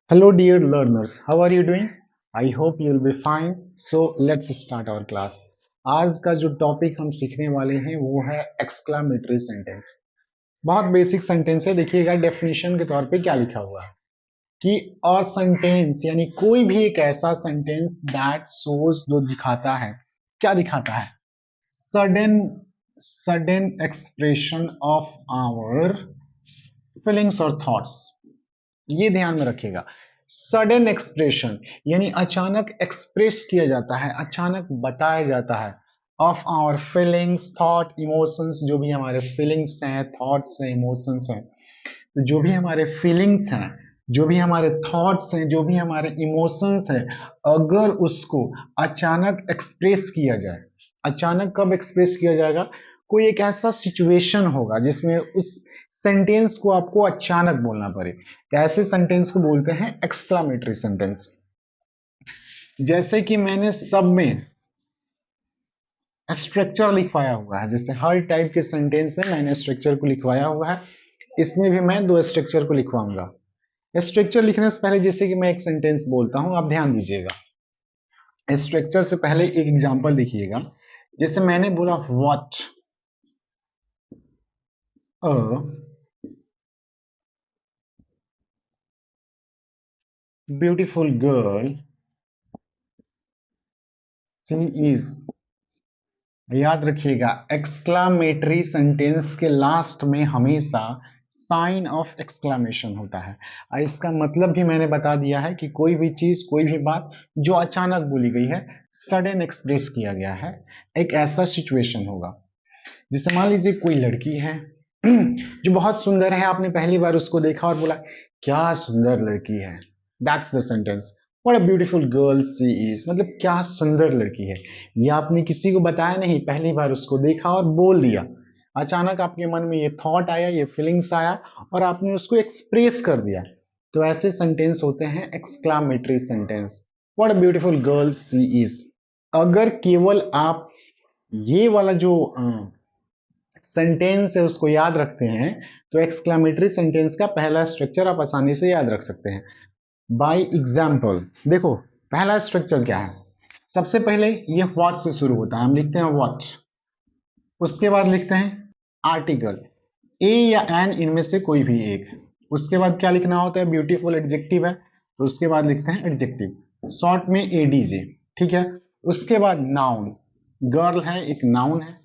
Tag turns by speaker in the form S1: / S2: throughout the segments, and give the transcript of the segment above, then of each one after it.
S1: Hello, dear learners. How are you doing? I hope you'll be fine. So let's start our class. आज का जो topic हम सीखने वाले हैं वो है एक्सक्लामेटरी सेंटेंस। बहुत बेसिक सेंटेंस है। देखिएगा डेफिनेशन के तौर पे क्या लिखा हुआ है कि अ सेंटेंस यानी कोई भी एक ऐसा सेंटेंस दैट शोज जो दिखाता है, क्या दिखाता है? Sudden sudden expression of our feelings और थॉट्स। ये ध्यान में रखिएगा। सडन एक्सप्रेशन यानी अचानक एक्सप्रेस किया जाता है, अचानक बताया जाता है of our feelings thought emotions. जो भी हमारे फीलिंग्स हैं, थॉट्स हैं, इमोशंस हैं, तो जो भी हमारे फीलिंग्स हैं, जो भी हमारे थॉट्स हैं, जो भी हमारे इमोशंस हैं, अगर उसको अचानक एक्सप्रेस किया जाए, अचानक कब एक्सप्रेस किया जाएगा? कोई एक ऐसा सिचुएशन होगा जिसमें उस सेंटेंस को आपको अचानक बोलना पड़े, ऐसे सेंटेंस को बोलते हैं एक्सक्लामेटरी सेंटेंस। जैसे कि मैंने सब में स्ट्रक्चर लिखवाया हुआ है, जैसे हर टाइप के सेंटेंस में मैंने स्ट्रक्चर को लिखवाया हुआ है, इसमें भी मैं दो स्ट्रक्चर को लिखवाऊंगा। स्ट्रक्चर लिखने से पहले जैसे कि मैं एक सेंटेंस बोलता हूं, आप ध्यान दीजिएगा। स्ट्रक्चर से पहले एक एग्जांपल देखिएगा। जैसे मैंने बोला what a beautiful girl she is. याद रखिएगा, एक्सक्लामेटरी सेंटेंस के लास्ट में हमेशा साइन ऑफ एक्सक्लामेशन होता है। और इसका मतलब भी मैंने बता दिया है कि कोई भी चीज, कोई भी बात जो अचानक बोली गई है, सडन एक्सप्रेस किया गया है, एक ऐसा सिचुएशन होगा। जैसे मान लीजिए कोई लड़की है जो बहुत सुंदर है, आपने पहली बार उसको देखा और बोला क्या सुंदर लड़की है। That's the sentence, what a beautiful girl she is. मतलब क्या सुंदर लड़की है। ये आपने किसी को बताया नहीं, पहली बार उसको देखा और बोल दिया। अचानक आपके मन में ये थॉट आया, ये फीलिंग्स आया और आपने उसको एक्सप्रेस कर दिया। तो ऐसे सेंटेंस होते हैं exclamatory sentence. What a beautiful girl she is. अगर केवल आप ये वाला जो सेंटेंस है उसको याद रखते हैं, तो एक्सक्लामेटरी सेंटेंस का पहला स्ट्रक्चर आप आसानी से याद रख सकते हैं। बाय एग्जाम्पल देखो, पहला स्ट्रक्चर क्या है? सबसे पहले ये व्हाट से शुरू होता है, हम लिखते हैं व्हाट। उसके बाद लिखते हैं आर्टिकल, ए या एन इनमें से कोई भी एक। उसके बाद क्या लिखना होता है? ब्यूटीफुल एडजेक्टिव है तो उसके बाद लिखते हैं एडजेक्टिव, शॉर्ट में एडीजे। ठीक है। उसके बाद नाउन, गर्ल है एक नाउन है।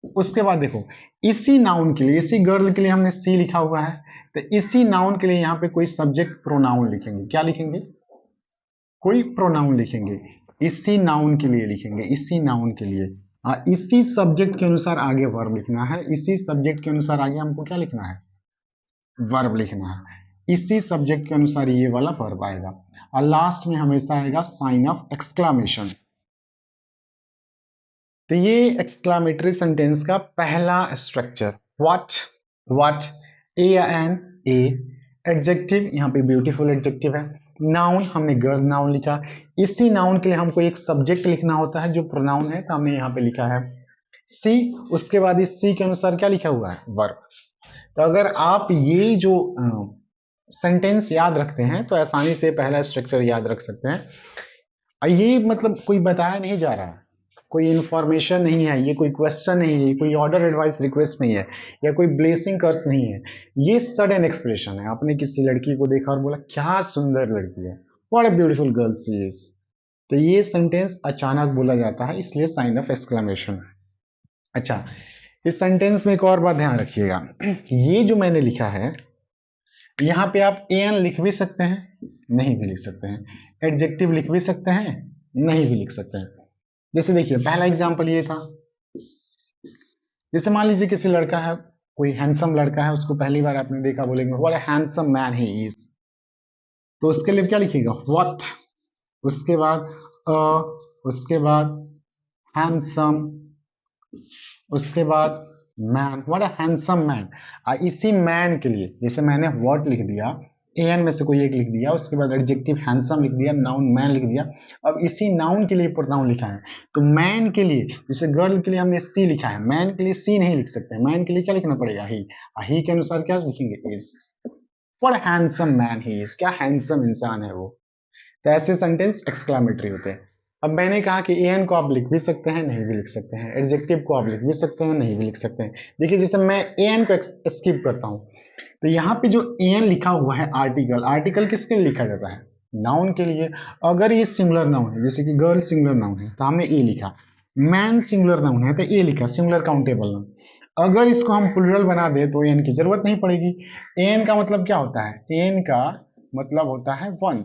S1: उसके बाद देखो, इसी नाउन के लिए, इसी गर्ल के लिए हमने सी लिखा हुआ है, तो इसी नाउन के लिए यहाँ पे कोई सब्जेक्ट प्रोनाउन लिखेंगे। क्या लिखेंगे? कोई प्रोनाउन लिखेंगे। इसी नाउन के लिए लिखेंगे, इसी नाउन के लिए। इसी सब्जेक्ट के अनुसार आगे वर्ब लिखना है, इसी सब्जेक्ट के अनुसार आगे हमको क्या लिखना है? वर्ब लिखना है। इसी सब्जेक्ट के अनुसार ये वाला वर्ब आएगा और लास्ट में हमेशा आएगा साइन ऑफ एक्सक्लामेशन। तो ये एक्सक्लामेटरी सेंटेंस का पहला स्ट्रक्चर। व्हाट, व्हाट, ए या एन, ए। एडजेक्टिव, यहाँ पे ब्यूटीफुल एडजेक्टिव है। नाउन, हमने गर्ल नाउन लिखा। इसी नाउन के लिए हमको एक सब्जेक्ट लिखना होता है जो प्रोनाउन है, तो हमने यहाँ पे लिखा है सी। उसके बाद इस सी के अनुसार क्या लिखा हुआ है? वर्ब। तो अगर आप ये जो सेंटेंस याद रखते हैं तो आसानी से पहला स्ट्रक्चर याद रख सकते हैं। ये मतलब कोई बताया नहीं जा रहा है, कोई इंफॉर्मेशन नहीं है, ये कोई क्वेश्चन नहीं है, कोई ऑर्डर एडवाइस रिक्वेस्ट नहीं है, या कोई ब्लेसिंग कर्स नहीं है। ये सडन एक्सप्रेशन है। आपने किसी लड़की को देखा और बोला क्या सुंदर लड़की है, what a beautiful girl she is. तो ये सेंटेंस अचानक बोला जाता है, इसलिए साइन ऑफ एक्सक्लेमेशन। अच्छा, इस सेंटेंस में एक और बात ध्यान रखिएगा। ये जो मैंने लिखा है, यहाँ पे आप एन लिख भी सकते हैं, नहीं भी लिख सकते हैं। एडजेक्टिव लिख भी सकते हैं, नहीं भी लिख सकते हैं। जैसे देखिए पहला एग्जांपल ये था। जैसे मान लीजिए किसी लड़का है, कोई हैंडसम लड़का है, उसको पहली बार आपने देखा, बोलेंगे what a handsome man he is. तो उसके लिए क्या लिखिएगा? व्हाट, उसके बाद अ, उसके बाद हैंडसम, उसके बाद man, what a handsome man. इसी मैन के लिए जैसे मैंने व्हाट लिख दिया, एन में से कोई एक लिख दिया, उसके बाद एडजेक्टिव हैंडसम लिख दिया, नाउन मैन लिख दिया। अब इसी नाउन के लिए प्रोनाउन लिखा है, तो मैन के लिए, जैसे गर्ल के लिए हमने सी लिखा है, मैन के लिए सी नहीं लिख सकते, मैन के लिए क्या लिखना पड़ेगा? ही। ही के अनुसार क्या लिखेंगे? Is. What handsome man he is, क्या हैंडसम इंसान है वो। तो ऐसे सेंटेंस एक्सक्लेमेटरी होते हैं। अब मैंने कहा कि एन को आप लिख भी सकते हैं, नहीं भी लिख सकते हैं, एडजेक्टिव को आप लिख भी सकते हैं, नहीं भी लिख सकते हैं। देखिए जैसे मैं एन को स्किप करता हूं, तो यहाँ पे जो एन लिखा हुआ है आर्टिकल, आर्टिकल किसके लिए लिखा जाता है, नाउन के लिए। अगर ये सिंगुलर नाउन है, जैसे कि गर्ल सिंगुलर नाउन है तो हमने ए लिखा, मैन सिंगुलर नाउन है तो ए लिखा, सिंगुलर काउंटेबल नाउन। अगर इसको हम प्लूरल बना दे तो एन की जरूरत नहीं पड़ेगी। एन का मतलब क्या होता है, एन का मतलब होता है वन।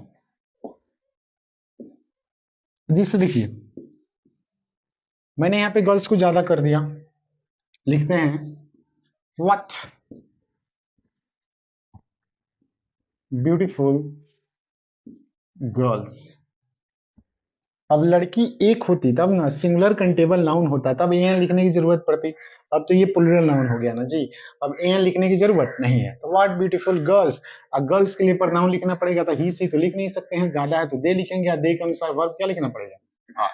S1: जिससे देखिए मैंने यहाँ पे गर्ल्स को ज्यादा कर दिया, लिखते हैं व्हाट ब्यूटीफुल गर्ल्स। अब लड़की एक होती तब ना, सिंगुलर कंटेबल नाउन होता तब एन लिखने की जरूरत पड़ती। अब तो ये प्लूरल नाउन हो गया ना जी, अब एन लिखने की जरूरत नहीं है। तो व्हाट ब्यूटीफुल गर्ल्स, अब गर्ल्स के लिए प्रोनाउन लिखना पड़ेगा तो ही सी तो लिख नहीं सकते हैं, ज्यादा है तो दे लिखेंगे, या दे के अनुसार वर्ब क्या लिखना पड़ेगा, हाँ,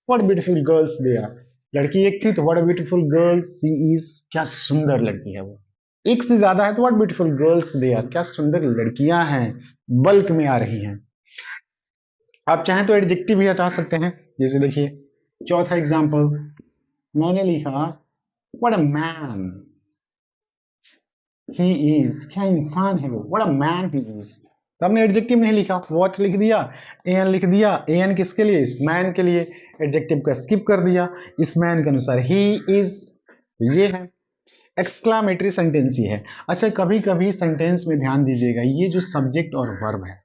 S1: what beautiful girls they are. लड़की एक थी तो what beautiful girls she is, क्या सुंदर लड़की है वो। एक से ज्यादा है तो what beautiful girls they are, क्या सुंदर लड़कियां हैं, बल्क में आ रही हैं। आप चाहें तो एडजेक्टिव भी हटा सकते हैं, जैसे देखिए चौथा एग्जांपल मैंने लिखा what a man he is, क्या इंसान है वो, what a man he is. तो हमने एडजेक्टिव नहीं लिखा, व्हाट लिख दिया, एन लिख दिया, एन किसके लिए, इस मैन के लिए, एडजेक्टिव का स्किप कर दिया, इस मैन के अनुसार ही इज। ये है एक्सक्लामेटरी सेंटेंस ही है। अच्छा कभी कभी सेंटेंस में ध्यान दीजिएगा, ये जो सब्जेक्ट और वर्ब है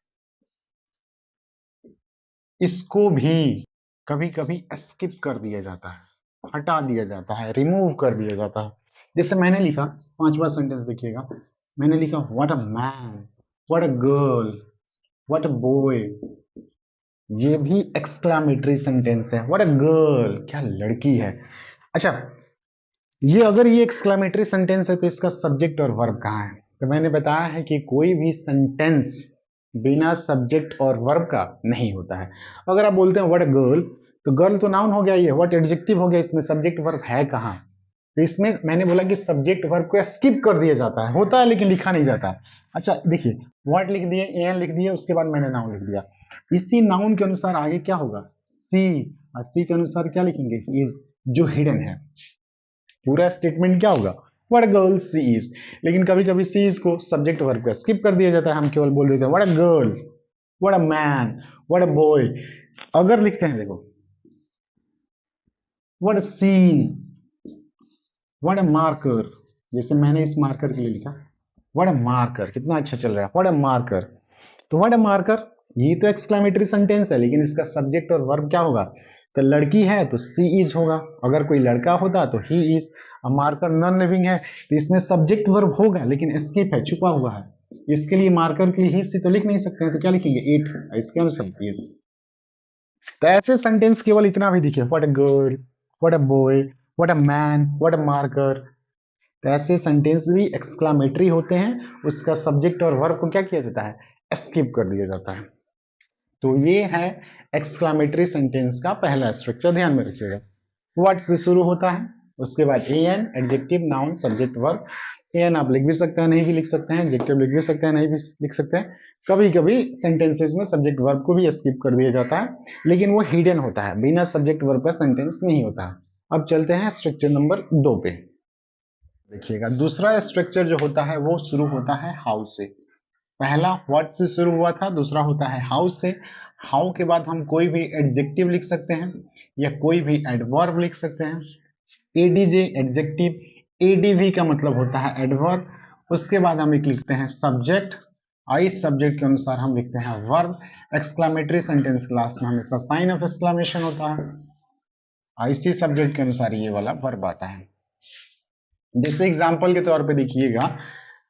S1: इसको भी कभी कभी स्किप कर दिया जाता है, हटा दिया जाता है, रिमूव कर दिया जाता है। जैसे मैंने लिखा पांचवा सेंटेंस देखिएगा, मैंने लिखा what a man, what a girl, what a boy. ये भी एक्सक्लामेटरी सेंटेंस है, व्हाट अ गर्ल, क्या लड़की है। अच्छा ये अगर ये एक्सक्लामेटरी सेंटेंस है तो इसका सब्जेक्ट और वर्ब कहाँ है। तो मैंने बताया है कि कोई भी सेंटेंस बिना सब्जेक्ट और वर्ब का नहीं होता है। अगर आप बोलते हैं व्हाट अ गर्ल, तो गर्ल तो नाउन हो गया, ये व्हाट एडजेक्टिव हो गया, इसमें सब्जेक्ट वर्ब है कहाँ। तो इसमें मैंने बोला कि सब्जेक्ट वर्ब को स्किप कर दिया जाता है, होता है लेकिन लिखा नहीं जाता है। अच्छा देखिए व्हाट लिख दिए, एन लिख दिए, उसके बाद मैंने नाउन लिख दिया, इसी नाउन के अनुसार आगे क्या होगा, सी, और सी के अनुसार क्या लिखेंगे, इज, जो हिडन है। पूरा स्टेटमेंट क्या होगा, what a girl she is. लेकिन कभी कभी सी इज को सब्जेक्ट वर्ब का स्किप कर दिया जाता है, हम केवल बोल देते हैं what a girl, what a man, what a boy. अगर लिखते हैं देखो what a scene, what a marker, जैसे मैंने इस मार्कर के लिए लिखा व्हाट अ मार्कर, कितना अच्छा चल रहा है, व्हाट अ मार्कर। तो व्हाट अ मार्कर ये तो एक्सक्लेमेटरी सेंटेंस है, लेकिन इसका सब्जेक्ट और वर्ब क्या होगा, तो लड़की है तो सी इज होगा, अगर कोई लड़का होता तो he is. Marker non living है तो इसमें सब्जेक्ट वर्ब होगा लेकिन स्किप है, छुपा हुआ है। इसके लिए मार्कर के लिए ही सी तो लिख नहीं सकते हैं, तो क्या लिखेंगे इट, इसके अनुसार इज। तो ऐसे सेंटेंस केवल इतना भी दिखे, what a girl, what a boy, what a man, what a marker. तो ऐसे सेंटेंस भी एक्सक्लामेटरी होते हैं, उसका सब्जेक्ट और वर्ब को क्या किया जाता है, स्किप कर दिया जाता है। तो ये है एक्सक्लामेटरी सेंटेंस का पहला स्ट्रक्चर, ध्यान में रखिएगा। व्हाट से शुरू होता है, उसके बाद a an, adjective noun subject verb. A an आप लिख भी सकते हैं, नहीं भी लिख सकते हैं, एडजेक्टिव लिख भी सकते हैं, नहीं भी लिख सकते हैं। कभी कभी सेंटेंसेस में सब्जेक्ट वर्ब को भी स्किप कर दिया जाता है, लेकिन वो हिडन होता है, बिना सब्जेक्ट वर्ब का सेंटेंस नहीं होता है। अब चलते हैं स्ट्रक्चर नंबर 2 पे। देखिएगा दूसरा स्ट्रक्चर जो होता है वो शुरू होता है हाउ से। पहला व्हाट से शुरू हुआ था, दूसरा होता है हाउ से। हाउ के बाद हम कोई भी एडजेक्टिव लिख सकते हैं या कोई भी एडवर्ब लिख सकते हैं। एडीजे एडजेक्टिव, एडीवी का मतलब होता है एडवर्ब। उसके बाद हम एक लिखते हैं सब्जेक्ट, आई सब्जेक्ट के अनुसार हम लिखते हैं वर्ब। एक्सक्लामेटरी सेंटेंस क्लास में हमेशा साइन ऑफ एक्सक्लामेशन होता है, आईसी सब्जेक्ट के अनुसार ये वाला वर्ब आता है। जैसे एग्जांपल के तौर पे देखिएगा,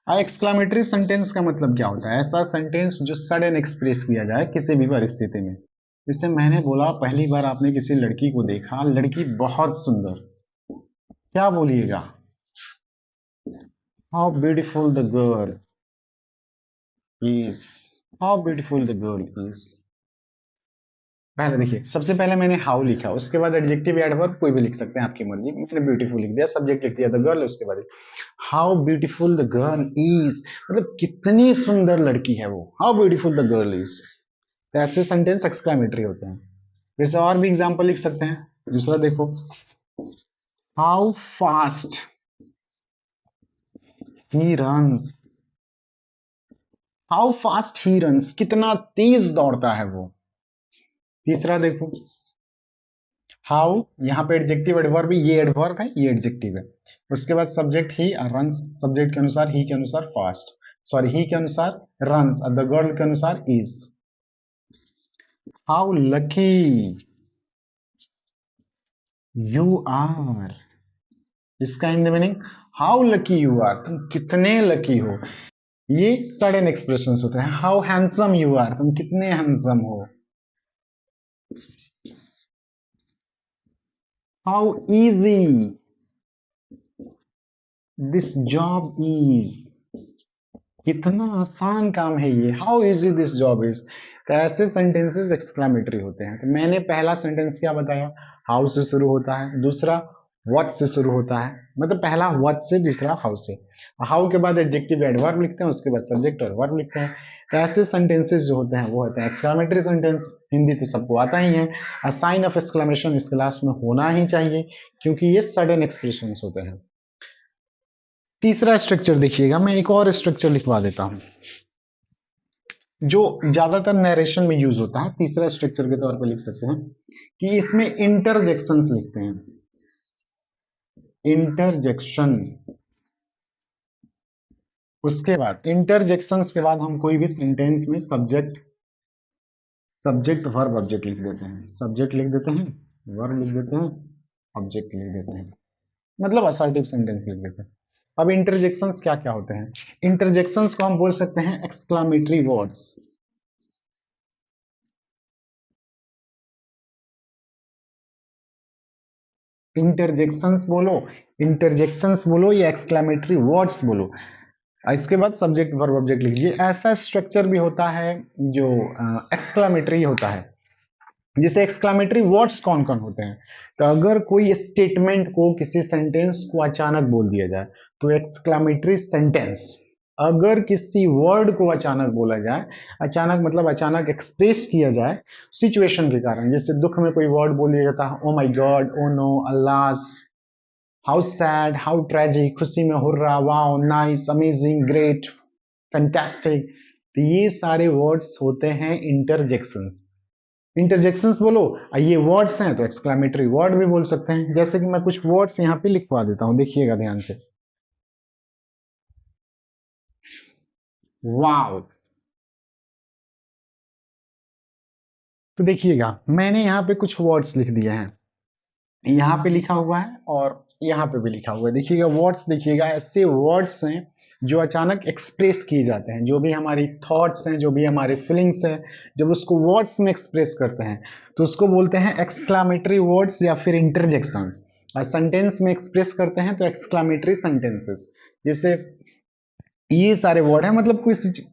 S1: एक्सक्लामेटरी सेंटेंस का मतलब क्या होता है, ऐसा सेंटेंस जो सडन एक्सप्रेस किया जाए किसी भी परिस्थिति में। जैसे मैंने बोला पहली बार आपने किसी लड़की को देखा, लड़की बहुत सुंदर, क्या बोलिएगा, how beautiful the girl is, how beautiful the girl is. पहले देखिए, सबसे पहले मैंने हाउ लिखा, उसके बाद एडजेक्टिव एडवर्ब कोई भी लिख सकते हैं, आपकी मर्जी। मैंने ब्यूटीफुल लिख दिया, सब्जेक्ट लिख दिया द गर्ल, उसके बाद how beautiful the girl is, मतलब कितनी सुंदर लड़की है वो, how beautiful the girl is. तो ऐसे सेंटेंस एक्सक्लेमेटरी होते हैं। जैसे और भी एग्जांपल लिख सकते हैं। दूसरा देखो, how fast he runs, how fast he runs, कितना तेज दौड़ता है वो। तीसरा देखो, हाउ, यहाँ पे एडजेक्टिव एडवर्ब, ये एडवर्ब है, ये एडजेक्टिव है। उसके बाद सब्जेक्ट ही, रन्स सब्जेक्ट के अनुसार, ही के अनुसार फास्ट, सॉरी ही के अनुसार रन्स, और द गर्ल के अनुसार is. How lucky you are, इसका in the meaning, how lucky you are, तुम कितने लकी हो। ये सडन एक्सप्रेशंस होते हैं। हाउ हैंडसम यू आर, तुम कितने हैंडसम हो। How easy this job is, कितना आसान काम है ये, how easy this job is. तो ऐसे सेंटेंसेस एक्सक्लेमेटरी होते हैं। तो मैंने पहला सेंटेंस क्या बताया, हाउ से शुरू होता है, दूसरा व्हाट से शुरू होता है, मतलब पहला व्हाट से, दूसरा हाउ से। हाउ के बाद एडजेक्टिव एडवर्ब लिखते हैं, उसके बाद सब्जेक्ट और वर्ब लिखते हैं। तो ऐसे सेंटेंसेस जो होते हैं वो होते हैं एक्सक्लेमेटरी सेंटेंस। हिंदी तो सबको आता ही है। अ साइन ऑफ एक्सक्लेमेशन इस क्लास में होना ही चाहिए, क्योंकि ये सडन एक्सप्रेशंस होते हैं। तीसरा स्ट्रक्चर देखिएगा, मैं एक और स्ट्रक्चर लिखवा देता हूं जो ज्यादातर नरेशन में यूज होता है। तीसरा स्ट्रक्चर के तौर पर लिख सकते हैं कि इसमें इंटरजेक्शंस लिखते हैं, इंटरजेक्शन। उसके बाद इंटरजेक्शंस के बाद हम कोई भी सेंटेंस में सब्जेक्ट, सब्जेक्ट वर्ब ऑब्जेक्ट लिख देते हैं, सब्जेक्ट लिख देते हैं, वर्ब लिख देते हैं, ऑब्जेक्ट लिख देते हैं, मतलब असर्टिव सेंटेंस लिख देते हैं। अब इंटरजेक्शंस क्या क्या होते हैं। इंटरजेक्शंस को हम बोल सकते हैं एक्सक्लामेटरी वर्ड्स। इंटरजेक्शंस बोलो, इंटरजेक्शंस बोलो या एक्सक्लेमेटरी वर्ड्स बोलो। इसके बाद सब्जेक्ट वर्ब ऑब्जेक्ट लिखिए। ऐसा स्ट्रक्चर भी होता है जो एक्सक्लेमेटरी होता है। जैसे एक्सक्लेमेटरी वर्ड्स कौन कौन होते हैं, तो अगर कोई स्टेटमेंट को, किसी सेंटेंस को अचानक बोल दिया जाए तो एक्सक्लेमेटरी सेंटेंस। अगर किसी वर्ड को अचानक बोला जाए, अचानक मतलब अचानक एक्सप्रेस किया जाए सिचुएशन के कारण, जैसे दुख में कोई वर्ड बोल दिया जाता है, oh my God, oh no, alas, how sad, how tragic, खुशी में hurrah, wow, nice, amazing, great, fantastic. तो ये सारे वर्ड्स होते हैं इंटरजेक्शंस। इंटरजेक्शंस बोलो, ये वर्ड्स हैं तो एक्सक्लेमेटरी वर्ड भी बोल सकते हैं। जैसे कि मैं कुछ वर्ड्स यहाँ पे लिखवा देता हूं, देखिएगा ध्यान से। वाओ, तो देखिएगा मैंने यहाँ पे कुछ वर्ड्स लिख दिए हैं, यहाँ पे लिखा हुआ है और यहाँ पे भी लिखा हुआ है। देखिएगा वर्ड्स, देखिएगा ऐसे वर्ड्स हैं जो अचानक एक्सप्रेस किए जाते हैं, जो भी हमारी थॉट्स हैं, जो भी हमारे फीलिंग्स हैं, जब उसको वर्ड्स में एक्सप्रेस करते हैं तो उसको बोलते हैं एक्सक्लामेटरी वर्ड्स या फिर इंटरजेक्शंस। और सेंटेंस में एक्सप्रेस करते हैं तो एक्सक्लामेटरी सेंटेंसेस। जैसे ये सारे वर्ड है, मतलब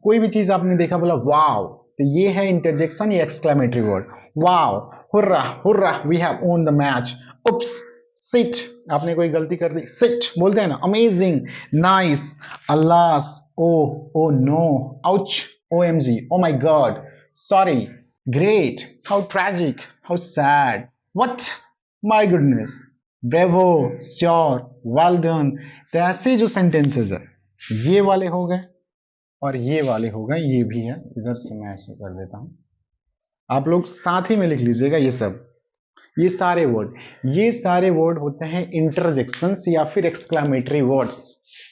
S1: कोई भी चीज आपने देखा, बोला वाव, तो ये है इंटरजेक्शन या exclamatory word. Wow, hurrah, hurrah, we have won the match, oops, shit, आपने कोई गलती कर दी, सिट बोलते हैं ना, amazing, nice, alas, oh, oh no, ouch, O M G, oh my God, sorry, great, how tragic, how sad, what, my goodness, bravo, sure, well done. तो ऐसे जो सेंटेंसेस है, ये वाले हो गए और ये वाले हो गए, ये भी है। इधर से मैं ऐसे कर देता हूं, आप लोग साथ ही में लिख लीजिएगा ये सब। ये सारे वर्ड होते हैं इंटरजेक्शंस या फिर एक्सक्लामेटरी वर्ड्स,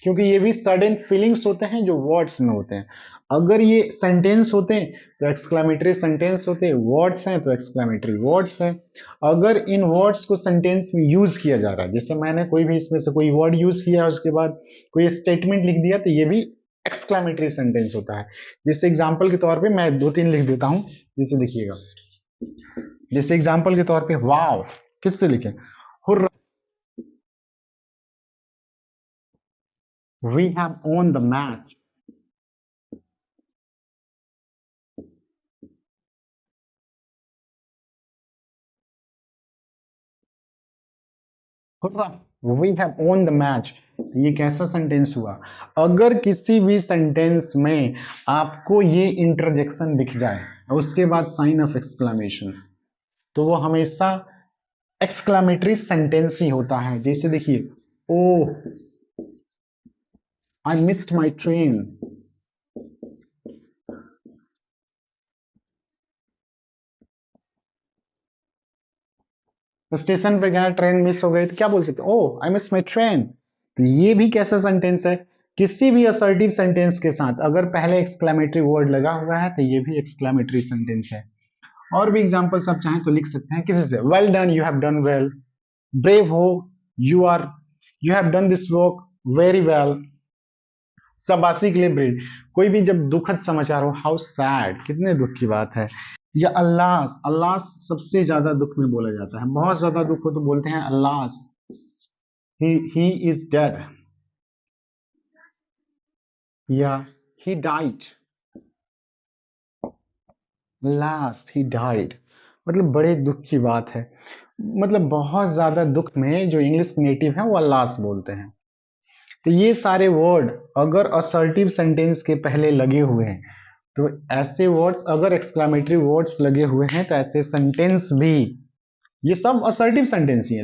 S1: क्योंकि ये भी सडन फीलिंग्स होते हैं जो वर्ड्स में होते हैं। अगर ये सेंटेंस होते हैं तो एक्सक्लामेटरी सेंटेंस होते हैं, वर्ड्स हैं तो एक्सक्लामेटरी वर्ड्स हैं। अगर इन वर्ड्स को सेंटेंस में यूज किया जा रहा है, जैसे मैंने कोई भी इसमें से कोई वर्ड यूज किया, उसके बाद कोई स्टेटमेंट लिख दिया, तो ये भी एक्सक्लामेटरी सेंटेंस होता है। जैसे एग्जाम्पल के तौर पे मैं दो तीन लिख देता हूं, जैसे देखिएगा, जैसे एग्जाम्पल के तौर पे वाव, किससे लिखें, hurrah, we have won the match, we have won the match. ये कैसा सेंटेंस हुआ? अगर किसी भी सेंटेंस में आपको ये इंटरजेक्शन दिख जाए उसके बाद साइन ऑफ एक्सक्लेमेशन, तो वो हमेशा एक्सक्लेमेटरी सेंटेंस ही होता है। जैसे देखिए, oh I missed my train. Station पे गया, ट्रेन मिस हो गई, तो क्या बोल सकते? ओह आई मिस माई ट्रेन। तो ये भी कैसा सेंटेंस है? किसी भी असर्टिव सेंटेंस के साथ अगर पहले एक्सक्लेमेटरी वर्ड लगा हुआ है तो ये भी एक्सक्लेमेटरी सेंटेंस है। और भी एग्जांपल्स आप चाहें तो लिख सकते हैं किसी से, well done, you have done well, brave हो, you are, you have done this work very well, शाबाशी के लिए ब्रेव। कोई भी जब दुखद समाचार हो, हाउ सैड, कितने दुख की बात है। या अल्लाह, अल्लाह सबसे ज्यादा दुख में बोला जाता है, बहुत ज्यादा दुख हो तो बोलते हैं अल्लाह, ही इज डेड, या he died, last he died, मतलब बड़े दुख की बात है। मतलब बहुत ज्यादा दुख में जो इंग्लिश नेटिव है वो अल्लाह बोलते हैं। तो ये सारे वर्ड अगर असर्टिव सेंटेंस के पहले लगे हुए हैं, तो ऐसे वर्ड्स अगर एक्सक्लेमेटरी वर्ड्स लगे हुए हैं तो ऐसे सेंटेंस भी, ये सब असर्टिव सेंटेंस ही है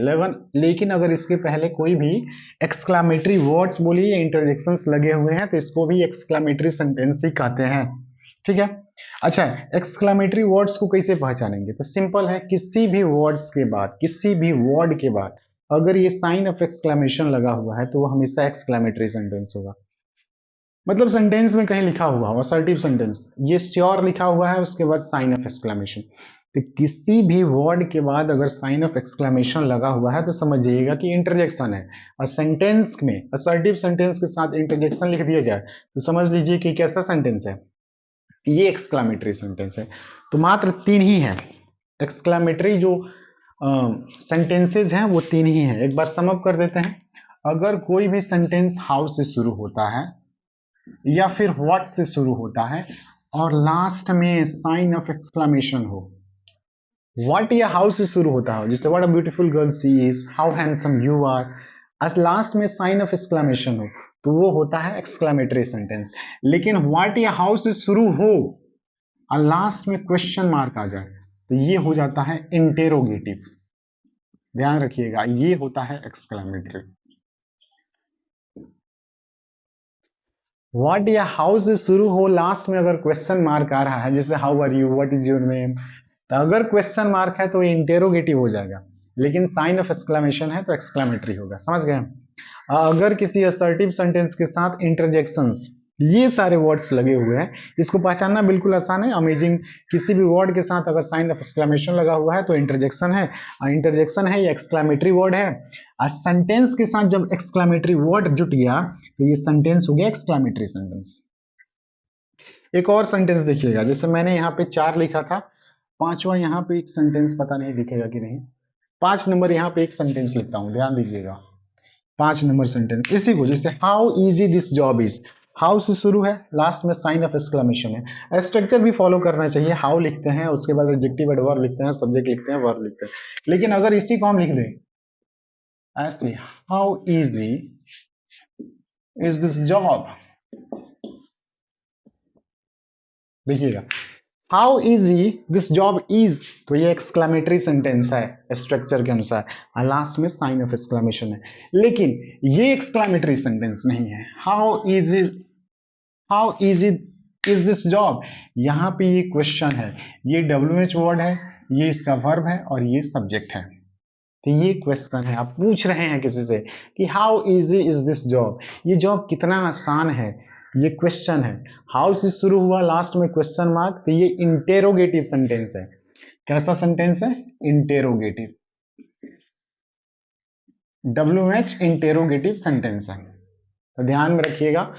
S1: लेकिन अगर इसके पहले कोई भी एक्सक्लेमेटरी वर्ड्स बोलिए या इंटरजेक्शंस लगे हुए हैं तो इसको भी एक्सक्लेमेटरी सेंटेंस ही कहते हैं। ठीक है। अच्छा, एक्सक्लेमेटरी वर्ड्स को कैसे पहचानेंगे? तो सिंपल है, किसी भी वर्ड्स के बाद, किसी भी वर्ड के बाद अगर ये साइन ऑफ एक्सक्लेमेशन लगा हुआ है तो वो हमेशा एक्सक्लेमेटरी सेंटेंस होगा। मतलब सेंटेंस में कहीं लिखा हुआ हो असर्टिव सेंटेंस, ये श्योर लिखा हुआ है, उसके बाद साइन ऑफ एक्सक्लेमेशन, तो किसी भी वर्ड के बाद अगर साइन ऑफ एक्सक्लेमेशन लगा हुआ है तो समझ जाइएगा कि इंटरजेक्शन है। और सेंटेंस में असर्टिव सेंटेंस के साथ इंटरजेक्शन लिख दिया जाए तो समझ लीजिए कि कैसा सेंटेंस है, ये एक्सक्लेमेटरी सेंटेंस है। तो मात्र 3 ही है एक्सक्लेमेटरी जो सेंटेंसेज हैं, वो 3 ही हैं। एक बार सम अप कर देते हैं। अगर कोई भी सेंटेंस हाउ से शुरू होता है या फिर व्हाट से शुरू होता है और लास्ट में साइन ऑफ एक्सक्लेमेशन हो, व्हाट या हाउ से शुरू होता है, जैसे what a beautiful girl she is, how handsome you are, आज लास्ट में साइन ऑफ एक्सक्लेमेशन हो, तो वो होता है एक्सक्लेमेटरी सेंटेंस। लेकिन व्हाट या हाउ से शुरू हो और लास्ट में क्वेश्चन मार्क आ जाए तो ये हो जाता है इंटेरोगेटिव। ध्यान रखिएगा, ये होता है एक्सक्लेमेटरी। व्हाट या हाउ से शुरू हो, लास्ट में अगर क्वेश्चन मार्क आ रहा है, जैसे how are you, what is your name, तो अगर क्वेश्चन मार्क है तो इंटेरोगेटिव हो जाएगा, लेकिन साइन ऑफ एक्सक्लेमेशन है तो एक्सक्लेमेटरी होगा। समझ गए? अगर किसी असर्टिव सेंटेंस के साथ इंटरजेक्शंस, ये सारे वर्ड्स लगे हुए हैं, इसको पहचानना बिल्कुल आसान है, अमेजिंग। किसी भी वर्ड के साथ अगर साइन ऑफ एक्सक्लेमेशन लगा हुआ है तो इंटरजेक्शन है, इंटरजेक्शन है या एक्सक्लेमेटरी वर्ड है। सेंटेंस के साथ जब एक्सक्लेमेटरी वर्ड जुट गया तो ये सेंटेंस हो गया एक्सक्लेमेटरी सेंटेंस। एक और सेंटेंस देखिएगा, जैसे मैंने यहाँ पे 4 लिखा था, 5वां यहाँ पे एक सेंटेंस, पता नहीं दिखेगा कि नहीं, 5 नंबर यहाँ पे एक सेंटेंस लिखता हूं, ध्यान दीजिएगा। 5 नंबर सेंटेंस इसी को, जैसे how easy this job is, how से शुरू है, लास्ट में साइन ऑफ एक्सक्लेमेशन है। स्ट्रक्चर भी फॉलो करना चाहिए, हाउ लिखते हैं, उसके बाद एडजेक्टिव एडवर्ब लिखते हैं, सब्जेक्ट लिखते हैं, वर्ब लिखते हैं। लेकिन अगर इसी को हम लिख दें ऐसे, how easy is this job, देखिएगा how easy this job is, तो ये एक्सक्लेमेटरी सेंटेंस है स्ट्रक्चर के अनुसार, और लास्ट में साइन ऑफ एक्सक्लेमेशन है। लेकिन ये एक्सक्लेमेटरी सेंटेंस नहीं है। How easy is this job, यहां पे ये क्वेश्चन है, ये WH वर्ड है, ये इसका वर्ब है और ये सब्जेक्ट है। तो ये क्वेश्चन है, आप पूछ रहे हैं किसी से कि how easy is this job, ये जॉब कितना आसान है, ये क्वेश्चन है। हाउ से शुरू हुआ, लास्ट में क्वेश्चन मार्क, तो ये इंटेरोगेटिव सेंटेंस है। कैसा सेंटेंस है? इंटेरोगेटिव, WH इंटेरोगेटिव सेंटेंस है। तो ध्यान में रखिएगा,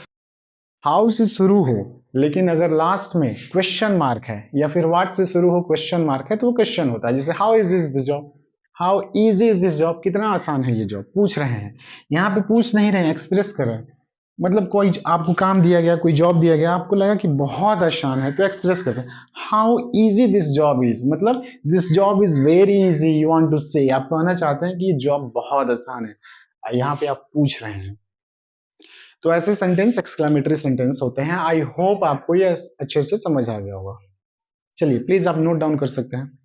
S1: हाउ से शुरू हो लेकिन अगर लास्ट में क्वेश्चन मार्क है, या फिर व्हाट से शुरू हो क्वेश्चन मार्क है, तो वो क्वेश्चन होता है। जैसे how is this job, how easy is this job, कितना आसान है ये जॉब, पूछ रहे हैं। यहाँ पे पूछ नहीं रहे हैं, एक्सप्रेस कर रहे हैं। मतलब कोई आपको काम दिया गया, कोई जॉब दिया गया, आपको लगा कि बहुत आसान है, तो एक्सप्रेस करते हैं how easy this job is, मतलब this job is very easy, you want to say, आप कहना चाहते हैं कि ये जॉब बहुत आसान है, यहाँ पे आप पूछ रहे हैं। तो ऐसे सेंटेंस एक्सक्लेमेटरी सेंटेंस होते हैं। आई होप आपको ये अच्छे से समझ आ गया होगा। चलिए प्लीज आप नोट डाउन कर सकते हैं।